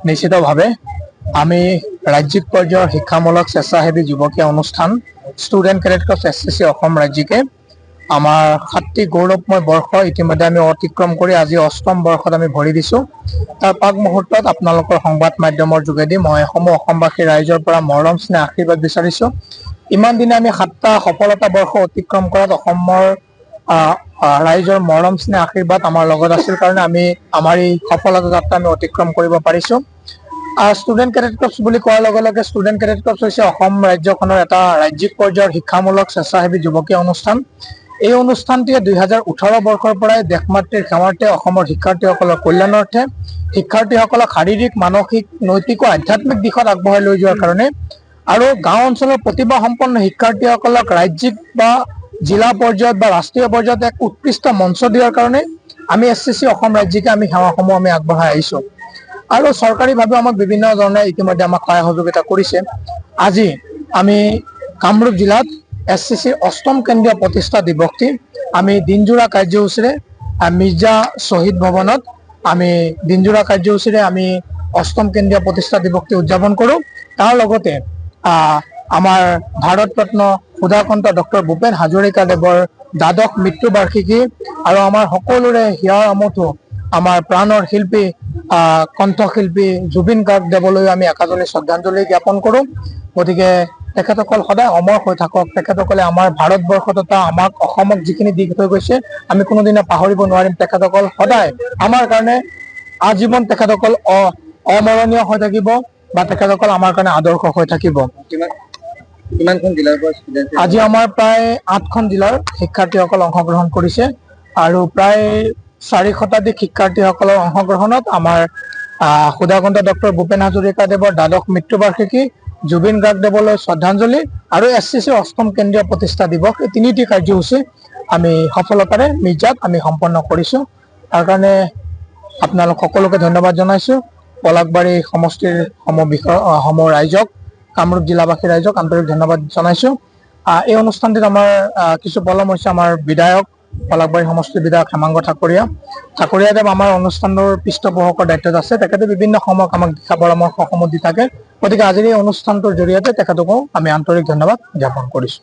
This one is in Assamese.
নিশ্চিতভাৱে আমি ৰাজ্যিক পৰ্যায়ৰ শিক্ষামূলক স্বেচ্ছাসেৱী যুৱকীয় অনুষ্ঠান student cadet corps SCC Assam ৰাজ্যিকে আমাৰ 7টি গৌৰৱময় বৰ্ষ ইতিমধ্যে আমি অতিক্ৰম কৰি আজি 8ম বৰ্ষত আমি ভৰি দিছোঁ। তাৰ পাক মুহূৰ্তত আপোনালোকৰ সংবাদ মাধ্যমৰ যোগেদি মই অসমবাসী ৰাইজৰ পৰা মৰম স্নেহ আশীৰ্বাদ বিচাৰিছোঁ। ইমান দিনে আমি 7টা সফলতা বৰ্ষ অতিক্ৰম কৰাত অসমৰ ৰাইজৰ মৰম স্নেহ আশীৰ্বাদ আমাৰ লগত আছিল কাৰণে আমি আমাৰ এই সফলতা যাত্ৰা আমি অতিক্ৰম কৰিব পাৰিছোঁ। ষ্টুডেণ্ট কেডেট কৰ্পছ বুলি কোৱাৰ লগে লগে ষ্টুডেণ্ট কেডেট কৰ্পছ হৈছে অসম ৰাজ্যখনৰ এটা ৰাজ্যিক পৰ্যায়ৰ শিক্ষামূলক স্বেচ্ছাসেৱী যুৱকীয় অনুষ্ঠান। এই অনুষ্ঠানটিয়ে 2018 বৰ্ষৰ পৰাই দেশমাতৃৰ সেৱাৰ্থে অসমৰ শিক্ষাৰ্থীসকলৰ কল্যাণাৰ্থে শিক্ষাৰ্থীসকলক শাৰীৰিক মানসিক নৈতিক আৰু আধ্যাত্মিক দিশত আগবঢ়াই লৈ যোৱাৰ কাৰণে আৰু গাঁও অঞ্চলৰ প্ৰতিভা সম্পন্ন শিক্ষাৰ্থীসকলক ৰাজ্যিক বা জিলা পৰ্যায়ত বা ৰাষ্ট্ৰীয় পৰ্যায়ত এক উৎকৃষ্ট মঞ্চ দিয়াৰ কাৰণে আমি SCC অসম ৰাজ্যিকে আমি সেৱাসমূহ আমি আগবঢ়াই আহিছোঁ। আৰু চৰকাৰীভাৱে আমাক বিভিন্ন ধৰণে ইতিমধ্যে আমাক সহায় সহযোগিতা কৰিছে। আজি আমি কামৰূপ জিলাত SCCৰ 8ম কেন্দ্ৰীয় প্ৰতিষ্ঠা দিৱসটি আমি দিনজোৰা কাৰ্যসূচীৰে মিৰ্জা শ্বহীদ ভৱনত আমি দিনজোৰা কাৰ্যসূচীৰে আমি 8ম কেন্দ্ৰীয় প্ৰতিষ্ঠা দিৱসটি উদযাপন কৰোঁ। তাৰ লগতে আমাৰ ভাৰত ৰত্ন সুধাকন্ত ডক্টৰ ভূপেন হাজৰিকা দেৱৰ দ্বাদশ মৃত্যু বাৰ্ষিকী আৰু আমাৰ সকলোৰে হিয়াৰ আমঠু আমাৰ প্ৰাণৰ শিল্পী কণ্ঠশিল্পী জুবিন গাৰ্গ দেৱলৈ আমি একাজনী শ্ৰদ্ধাঞ্জলি জ্ঞাপন কৰোঁ। গতিকে তেখেতসকল সদায় অমৰ হৈ থাকক। তেখেতসকলে আমাৰ ভাৰতবৰ্ষ তথা আমাক অসমক যিখিনি দি থৈ গৈছে আমি কোনোদিনে পাহৰিব নোৱাৰিম। তেখেতসকল সদায় আমাৰ কাৰণে আজীৱন তেখেতসকল অমৰণীয় হৈ থাকিব বা তেখেতসকল আমাৰ কাৰণে আদৰ্শ হৈ থাকিব। আজি আমাৰ প্ৰায় 8খন জিলাৰ শিক্ষাৰ্থীসকল অংশগ্ৰহণ কৰিছে আৰু প্ৰায় 4 শতাধিক শিক্ষাৰ্থীসকলৰ অংশগ্ৰহণত আমাৰ সুধাকন্ত ডক্টৰ ভূপেন হাজৰিকা দেৱৰ দ্বাদশ মৃত্যু বাৰ্ষিকী, জুবিন গাৰ্গ দেৱলৈ শ্ৰদ্ধাঞ্জলি আৰু SCCৰ 8ম কেন্দ্ৰীয় প্ৰতিষ্ঠা দিৱস এই 3টি কাৰ্যসূচী আমি সফলতাৰে মিৰ্জাত আমি সম্পন্ন কৰিছোঁ। তাৰ কাৰণে আপোনালোক সকলোকে ধন্যবাদ জনাইছোঁ। পলাশবাৰী সমষ্টিৰ সম ৰাইজক, কামৰূপ জিলাবাসী ৰাইজক আন্তৰিক ধন্যবাদ জনাইছোঁ। এই অনুষ্ঠানটিত আমাৰ কিছু পলম হৈছে। আমাৰ বিধায়ক পলাশবাৰী সমষ্টিৰ বিধায়ক হেমাংগ ঠাকুৰীয়াদেৱ আমাৰ অনুষ্ঠানৰ পৃষ্ঠপোষকৰ দায়িত্বত আছে। তেখেতে বিভিন্ন সময়ত আমাক দিশা পৰামৰ্শসমূহ দি থাকে। গতিকে আজিৰ এই অনুষ্ঠানটোৰ জৰিয়তে তেখেতকো আমি আন্তৰিক ধন্যবাদ জ্ঞাপন কৰিছোঁ।